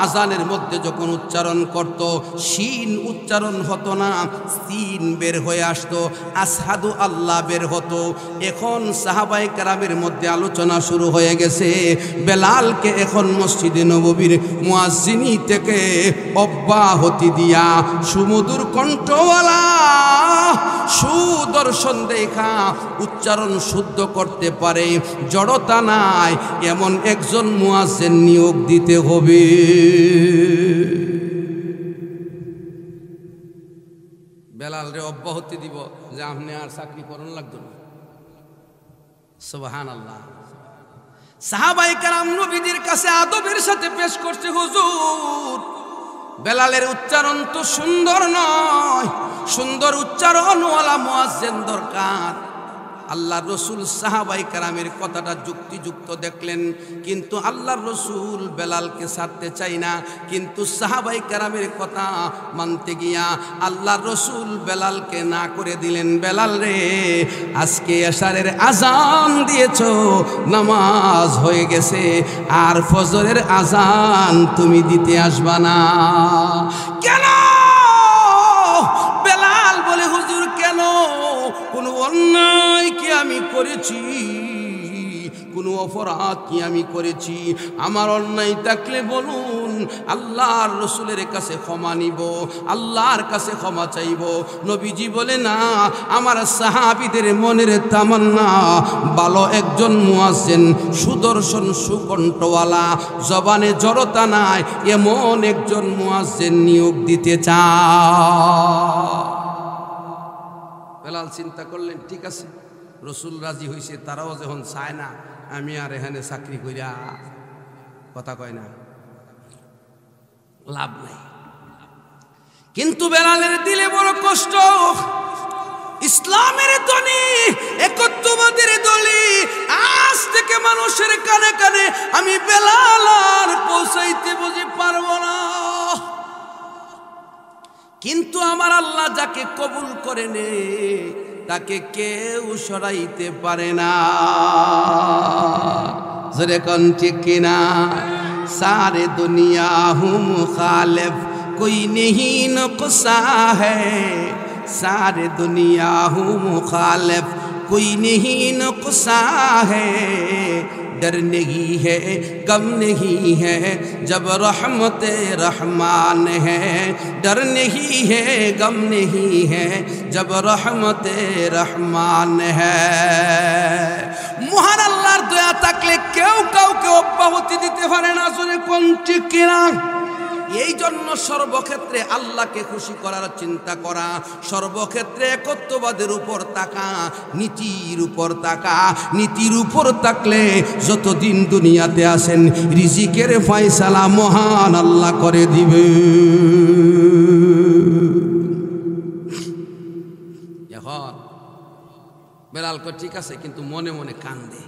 আজানের মধ্যে যখন উচ্চারণ করত, শিন উচ্চারণ হতো না, সিন বের হয়ে আসতো, আশহাদু আল্লাহ বের হতো। এখন সাহাবায়ে কেরামের মধ্যে আলোচনা শুরু হয়ে গেছে, বেলালকে এখন মসজিদে নববীর মুয়াজ্জিনি থেকে অব্যাহতি দিয়া সুমধুর কণ্ঠওয়ালা, সুদর্শন দেখা, উচ্চারণ শুদ্ধ করতে পারে, জড়তা নাই, এমন একজন মুয়াজ্জিন নিয়োগ দিতে হবে। বেলালরে অব্যাহতি দিব যে আপনি আর চাকরি করুন লাগতো না। সুবহানাল্লাহ। সাহাবায়ে কেরাম নবীদের কাছে আদবের সাথে পেশ করছে, হুজুর বেলালের উচ্চারণ তো সুন্দর নয়, সুন্দর উচ্চারণওয়ালা মুয়াজ্জিন দরকার। আল্লাহর রাসূল সাহাবায়ে কেরামের কথাটা যুক্তিযুক্ত দেখলেন, কিন্তু আল্লাহর রাসূল বেলালকে ছাড়তে চাই না। কিন্তু সাহাবায়ে কেরামের কথা মানতে গিয়া আল্লাহর রাসূল বেলালকে না করে দিলেন। বেলাল রে, আজকে এশারের আজান দিয়েছো, নামাজ হয়ে গেছে, আর ফজরের আজান তুমি দিতে আসবা না। কেন? বেলাল বলে, হুজুর কেন? কোনো অন্যায় কি আমি করেছি? কোনো অপরাধ কি আমি করেছি? আমার অন্যায় থাকলে বলুন, আল্লাহর রাসূলের কাছে ক্ষমা নিব, আল্লাহর কাছে ক্ষমা চাইব। নবীজি বলে, না, আমার সাহাবীদের মনের তামান্না ভালো একজন মুয়াজ্জিন, সুদর্শন সুকণ্ঠওয়ালা, জবানে জড়তা নাই, এমন একজন মুয়াজ্জিন নিয়োগ দিতে চায়। বেলাল চিন্তা করলেন, ঠিক আছে, রাসূল রাজি হয়েছে, তারাও যখন চায় না, আমি আর এখানে চাকরি কইরা কথা কয় না, লাভ নাই। কিন্তু বেলালের দিলে বড় কষ্ট। ইসলামের ধ্বনি একত্ববাদের দলি আজ থেকে মানুষের কানে কানে আমি বেলাল আর পৌঁছাইতে বুঝি পারবো না। কিন্তু আমার আল্লাহ যাকে কবুল করে নে তাকে কেউ সরাইতে পারে না। জোরে কোন ঠিক কিনা? सारे दुनिया हूँ मुखालिफ कोई नहीं नुक़सा है, सारे दुनिया हूँ मुखालिफ कोई नहीं नुक़सा है, डर नहीं है गम नहीं है जब रहमत रहमान है, डर नहीं है गम नहीं है जब रहमत रहमान है। মহান আল্লাহর দয়া থাকলে কেউ কাউকে অব্যাহতি দিতে পারে না। জোরে কোন ঠিক কিনা? এই জন্য সর্বক্ষেত্রে আল্লাহকে খুশি করার চিন্তা করা, সর্বক্ষেত্রে একত্ববাদের উপর তাকা, নীতির উপর তাকা। নীতির উপর থাকলে যতদিন দুনিয়াতে আসেন রিজিকের ফয়সালা মহান আল্লাহ করে দিবে। এখন বেলাল কো ঠিক আছে, কিন্তু মনে মনে কান্দে।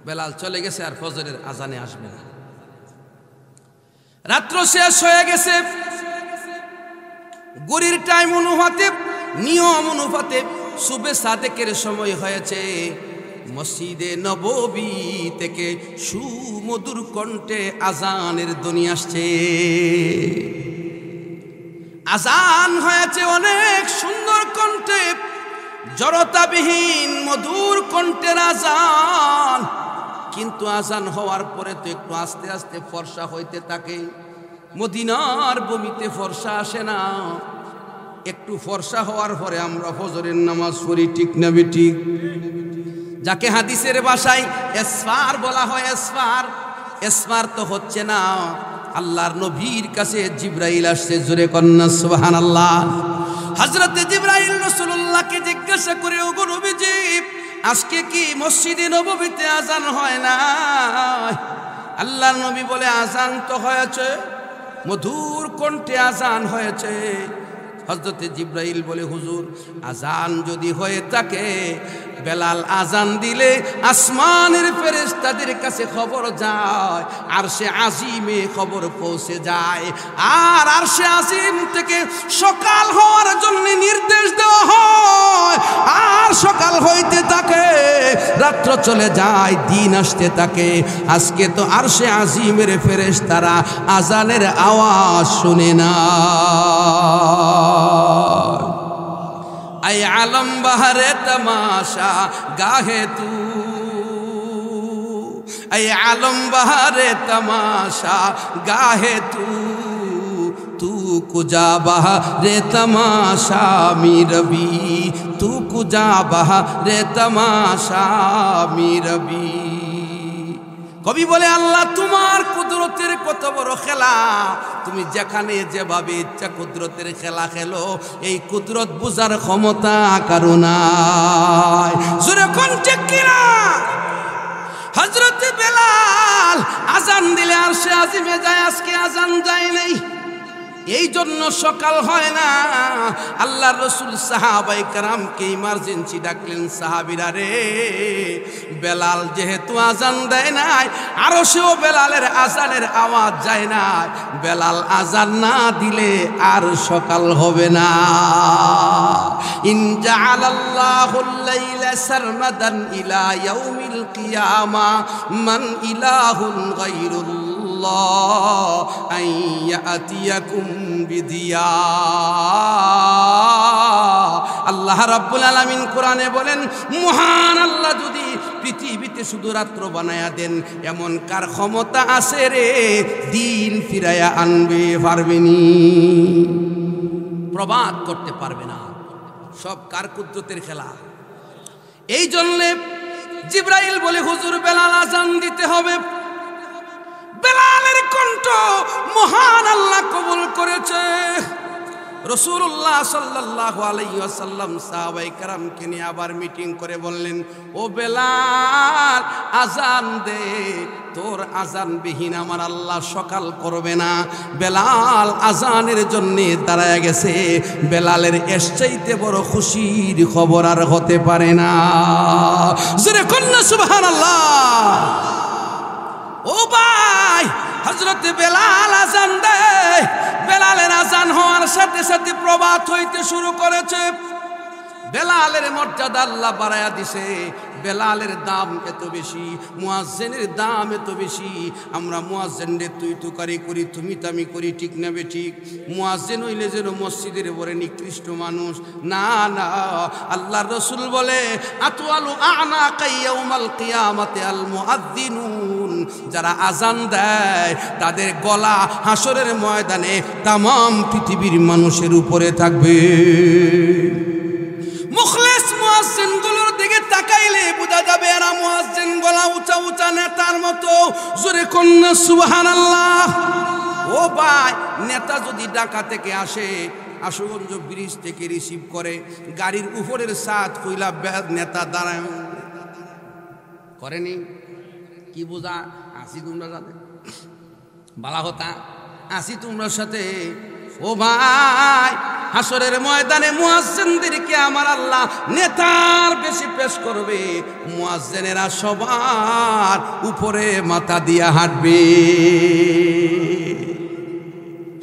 বেলাল চলে গেছে আর ফজরের আজানে আসবে না। রাত্র শেষ হয়ে গেছে, গড়ির টাইম অনুপাতে নিয়ম অনুপাতে সুবে সাদেকের সময় হয়েছে। মসজিদে নববী থেকে সুমধুর কণ্ঠে আজানের ধ্বনি আসছে। আজান হয়েছে অনেক সুন্দর কণ্ঠে, জড়তাবিহীন মধুর কণ্ঠের আজান। কিন্তু আজান হওয়ার পরে তো একটু আস্তে আস্তে ফর্সা হইতে থাকে। মদিনার ভূমিতে ফর্সা আসে না। একটু ফর্সা হওয়ার পরে আমরা ফজরের নামাজ পড়ি, ঠিক না বেঠিক? যাকে হাদিসের ভাষায় এসফার বলা হয়, এসফার। এসফার তো হচ্ছে না। আল্লাহর নবীর কাছে জিবরাইল আসছে, জোরে কন্যা সুবহানাল্লাহ। হযরতে জিবরাইল রাসূলুল্লাহকে জিজ্ঞাসা করে, ওগো নবীজি, আজকে কি মসজিদে নববীতে আজান হয় না? আল্লাহর নবী বলে, আজান তো হয়েছে, মধুর কণ্ঠে আজান হয়েছে। হযরতে জিবরাইল বলে, হুজুর, আজান যদি হয়ে থাকে, বেলাল আজান দিলে আসমানের ফেরেশতাদের কাছে খবর যায়, আরশে আজিমে খবর পৌঁছে যায়। আর আরশে আজিম থেকে সকাল হওয়ার জন্য নির্দেশ দেওয়া হয়। আর সকাল হইতে থাকে, রাত্র চলে যায়, দিন আসতে থাকে। আজকে তো আরশে আজিমের ফেরেশতারা আজানের আওয়াজ শুনে না। ऐ आलम बहरे तमाशा गाहे तू, ऐ आलम बहरे तमाशा गाहे तू, तू कुजा बहरे तमाशा मीरबी, तू कुजा बहरे तमाशा मीरबी। কবি বলে, আল্লাহ তোমার কুদরতের কত বড় খেলা, তুমি যেখানে যেভাবে ইচ্ছা কুদরতের খেলা খেলো, এই কুদরত বুঝার ক্ষমতা কারো নাই। জোরে কোন ঠিক কিনা? হযরতে বেলাল আজান দিলে আরশে আজিমে যায়, আজকে আজান যায় নাই। এই জন্য সকাল হয় না। আল্লাহর রাসূল সাহাবায়ে কেরামকে ইমার্জেন্সি ডাকলেন, সাহাবীরা রে, বেলাল যেহেতু আজান দেয় নাই, আরশেও বেলালের আজানের আওয়াজ যায় না। বেলাল আজান না দিলে আর সকাল হবে না। ইন জাআলাল্লাহুল লাইলা সারমাদান ইলা ইয়াউমিল কিয়ামা মান ইলাহুন গায়রুল্লাহ আইয়াতিয়াকুম বিদিয়া। আল্লাহ রাব্বুল আলামিন কোরআনে বলেন, মহান আল্লাহ যদি পৃথিবীতে শুধু রাত্র বানায়া দেন, এমন কার ক্ষমতা আছে রে দিন ফিরাইয়া আনবে? পারবেনি, প্রবাদ করতে পারবে না। সব কার কুদরতের খেলা। এই জন্যে জিবরাইল বলে, হুজুর, বেলাল আজান দিতে হবে। বেলালের কণ্ঠ মহান আল্লাহ কবুল করেছে। রাসূলুল্লাহ সাল্লাল্লাহু আলাইহি ওয়াসাল্লাম সাহাবায়ে কেরামকে নিয়ে আবার মিটিং করে বললেন, ও বেলাল আজান দে, তোর আজান বিহীন আমার আল্লাহ সকাল করবে না। বেলাল আজানের জন্য দাঁড়ায় গেছে। বেলালের এর চাইতে বড় খুশির খবর আর হতে পারে না। জোরে কন্যা সুবহানাল্লাহ। ও ভাই, হযরত বেলাল আজান দেয়। বেলালের আজান হওয়ার সাথে সাথে প্রভাত হইতে শুরু করেছে। বেলালের মর্যাদা আল্লাহ বাড়ায়া দিছে। বেলালের দাম এত বেশি, মুয়াজ্জিনের দাম এত বেশি। আমরা মুয়াজ্জিনদের তুই তুকারি করি, তুমি তামি করি, ঠিক না বে ঠিক? মুয়াজ্জিন হইলে যেন মসজিদের বড় নিকৃষ্ট মানুষ। না না, আল্লাহর রাসূল বলে আতওয়ালু আ'নাকা ইয়াউমাল কিয়ামাতি আল মুআজ্জিনুন। যারা আজান দেয় তাদের গলা হাসরের ময়দানে তামাম পৃথিবীর মানুষের উপরে থাকবে। মুখলেস মুয়াজ্জিন গুলোর দিকে তাকাইলে বোঝা যাবে এরা মুয়াজ্জিন গলা উঁচা উঁচা নেতার মতো। জোরে কন্যা সুবহানাল্লাহ। ও ভাই, নেতা যদি ঢাকা থেকে আসে, আশুগঞ্জ ব্রিজ থেকে রিসিভ করে, গাড়ির উপরের ছাদ কইলা নেতা দাঁড়ায় করেনি কি বোঝা আসি তোমরা সাথে বালা হতা আসি তোমরা সাথে। ও ভাই, হাসরের ময়দানে মুয়াজ্জিনদেরকে আমার আল্লাহ নেতার বেশি পেশ করবে। মুয়াজ্জিনেরা সবার উপরে মাথা দিয়া হাঁটবে।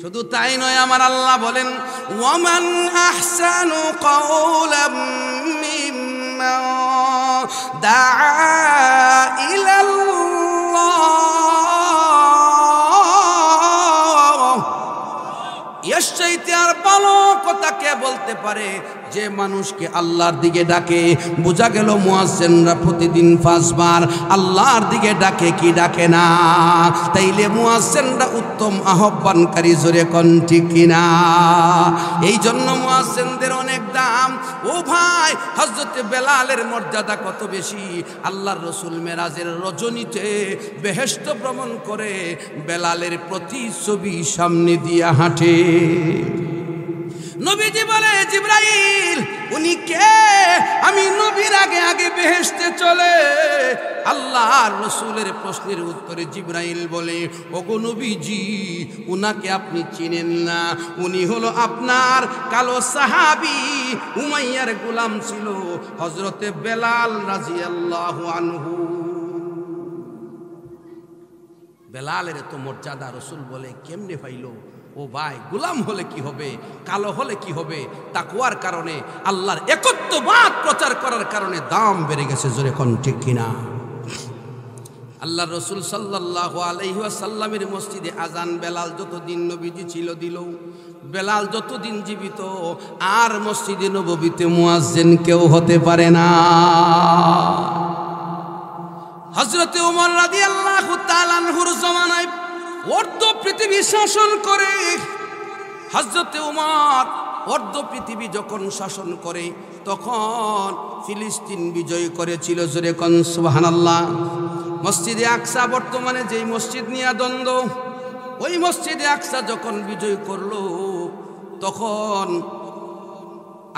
শুধু তাই নয়, আমার আল্লাহ বলেন ওয়ামান আহসানু কাওলাম মিম্মান দাআ ইলাল্লাহ। এর চাইতে আর ভালো কথা কে বলতে পারে যে মানুষকে আল্লাহর দিকে ডাকে? বোঝা গেল মুয়াজ্জিনরা প্রতিদিন 5 বার আল্লাহর দিকে ডাকে কি ডাকে না? তাইলে মুয়াজ্জিনরা উত্তম আহ্বানকারী। জোরে কোন ঠিক কিনা? এই জন্য মুয়াজ্জিনদের অনেক দাম। ও ভাই, হযরত বেলালের মর্যাদা কত বেশি। আল্লাহর রাসূল মেরাজের রজনীতে বেহেশত ভ্রমণ করে বেলালের প্রতিছবি সামনে দিয়া হাঁটে। নবীজি বলে, জিবরাইল উনি কে? আমি নবীর আগে আগে বেহেশতে চলে। আল্লাহর রাসূলের প্রশ্নের উত্তরে জিবরাইল বলে, ওগো নবীজি, উনাকে আপনি চিনেন না? উনি হলো আপনার কালো সাহাবী উমাইয়ার গোলাম ছিল হযরতে বেলাল রাদিয়াল্লাহু আনহু। বেলালের এত মর্যাদা রাসূল বলে কেমনে পাইলো? ও ভাই, গোলাম হলে কি হবে, কালো হলে কি হবে? তাকওয়ার কারণে, আল্লাহর একত্ববাদ প্রচার করার কারণে দাম বেড়ে গেছে। জোরে কোন ঠিক কিনা? আল্লাহর রাসূল সাল্লাল্লাহু আলাইহি ওয়াসাল্লামের মসজিদে আজান বেলাল যতদিন নবীজি ছিল দিল। বেলাল যতদিন জীবিত আর মসজিদে নববীতে মুয়াজ্জিন কেউ হতে পারে না। হযরতে ওমর রাদিয়াল্লাহু তাআলা আনহুর জামানায় অর্ধ পৃথিবী শাসন করে। হযরতে ওমর অর্ধ পৃথিবী যখন শাসন করে তখন ফিলিস্তিন বিজয় করেছিল। জোরে কোন সুবহানাল্লাহ। মসজিদে আকসা বর্তমানে যেই মসজিদ নিয়ে দ্বন্দ্ব, ওই মসজিদে আকসা যখন বিজয় করলো তখন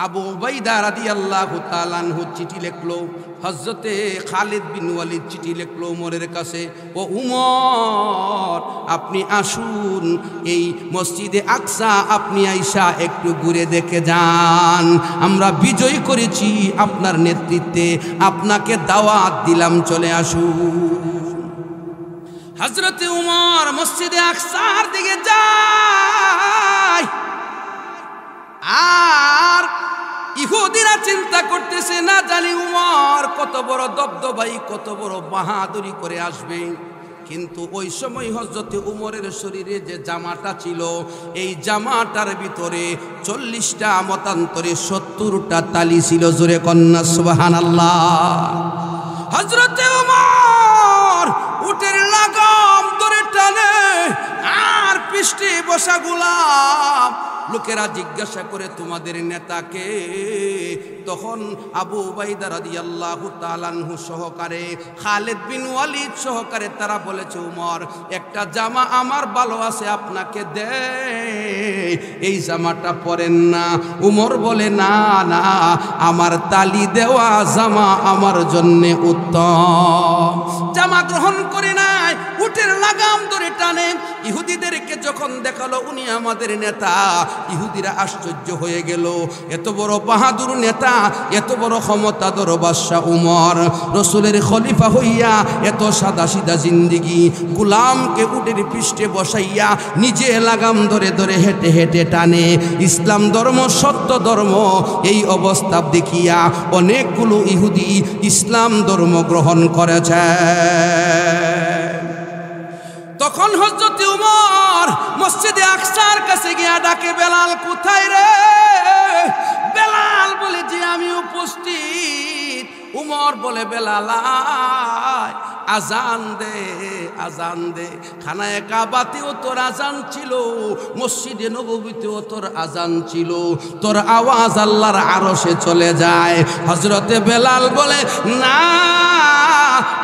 আবু উবাইদা রাদিয়াল্লাহু তাআলা আনহু চিঠি লিখলো। হযরতে খালিদ বিন ওয়ালিদ চিঠি লিখলো উমরের কাছে, ও উমর, আপনি আসুন, এই মসজিদে আকসা আপনি আইসা একটু ঘুরে দেখে যান। আমরা বিজয় করেছি আপনার নেতৃত্বে, আপনাকে দাওয়াত দিলাম, চলে আসুন। হযরতে উমর মসজিদে আকসার দিকে যায়। আর ইহুদিরা চিন্তা করতেছে, না জানি উমর কত বড় দবদবাই, কত বড় বাহাদুরি করে আসবে। কিন্তু ওই সময় হযরতে উমরের শরীরে যে জামাটা ছিল, এই জামাটার ভিতরে 40টা মতান্তরে 70টা তালি ছিল। জোরে কন্যা সুবহানাল্লাহ। হযরতে উমর উটের লাগাম ধরে টানে, আর পৃষ্ঠে বসা গোলাম লোকেরা জিজ্ঞাসা করে তোমাদের নেতাকে। তখন আবু উবাইদা রাদিয়াল্লাহু তাআলা আনহু সহকারে খালিদ বিন ওয়ালিদ সহকারে তারা বলেছে, উমর একটা জামা আমার ভালো আছে, আপনাকে দে, এই জামাটা পরেন না। উমর বলে, না না, আমার তালি দেওয়া জামা আমার জন্যে উত্তম। জামা গ্রহণ করে নাই, উটের লাগাম ধরে টানে। ইহুদিদেরকে যখন দেখালো উনি আমাদের নেতা, ইহুদিরা আশ্চর্য হয়ে গেল। এত বড় বাহাদুর নেতা, এত বড় ক্ষমতাধর বাদশা উমর, রসুলের খলিফা হইয়া এত সাদা সিধা জিন্দিগি, গোলামকে উটের পৃষ্ঠে বসাইয়া নিজে লাগাম ধরে ধরে হেঁটে হেঁটে টানে। ইসলাম ধর্ম সত্য ধর্ম, এই অবস্থা দেখিয়া অনেকগুলো ইহুদি ইসলাম ধর্ম গ্রহণ করেছে। তখন হযরত উমর মসজিদে আকসার কাছে গিয়া ডাকে, বেলাল কোথায় রে? বেলাল বলে, যে আমি উপস্থিত। উমর বলে, বেলাল আজান দে, আজান দে। খানায়ে কাবাতেও তোর আজান ছিল, মসজিদে নববীতেও তোর আজান ছিল, তোর আওয়াজ আল্লাহর আরশে চলে যায়। হযরতে বেলাল বলে, না,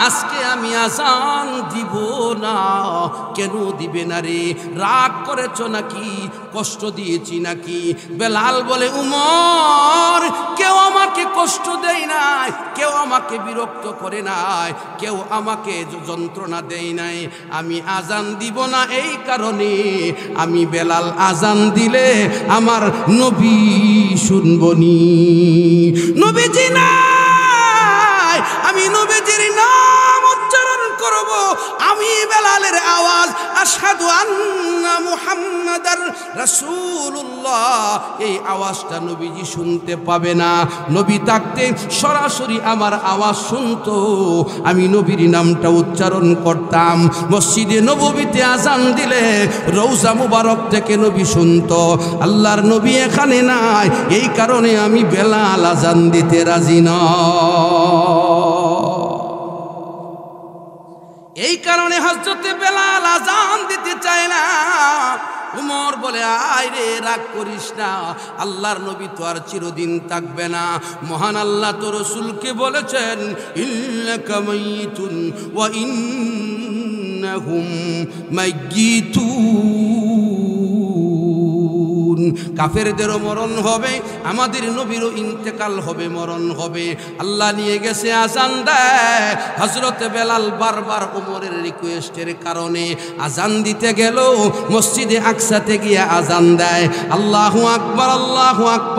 আজকে আমি আজান দিব না। কেন দিবে না রে? রাগ করেছ নাকি? কষ্ট দিয়েছি নাকি? বেলাল বলে, উমর, কেউ আমাকে কষ্ট দেয় নাই, কেউ আমাকে বিরক্ত করে নাই, কেউ আমাকে যন্ত্রণা দেয় নাই। আমি আজান দিব না এই কারণে, আমি বেলাল আজান দিলে আমার নবী শুনবনি। নবীজি নাই, আমি নবীজির নাম উচ্চারণ করব। আমি বেলালের আওয়াজ, আশহাদু আন্না মুহাম্মাদার রাসূলুল্লাহ, এই আওয়াজটা নবীজি শুনতে পাবে না। নবী থাকতে সরাসরি আমার আওয়াজ শুনতো, আমি নবীর নামটা উচ্চারণ করতাম। মসজিদে নববীতে আজান দিলে রওজা মুবারক থেকে নবী শুনতো। আল্লাহর নবী এখানে নাই, এই কারণে আমি বেলাল আজান দিতে রাজি নই। এই কারণে হযরতে বেলাল আজান দিতে চায় না। উমর বলে, আয় রে, রাগ করিস না, আল্লাহর নবী তো আর চিরদিন থাকবে না। মহান আল্লাহ তো রসুলকে বলেছেন, ইন্নাকা মাইয়িতুন ওয়া ইন্নাহুম মাইয়িতুন। কাফেরদেরও মরণ হবে, আমাদের নবীরও ইন্তেকাল হবে, মরণ হবে। আল্লাহ নিয়ে গেছে আজান দেয়। হযরতে বেলাল বারবার ওমরের রিকোয়েস্টের কারণে আজান দিতে গেল, মসজিদে আকসাতে গিয়ে আজান দেয়, আল্লাহু আকবার, আল্লাহু আকবার।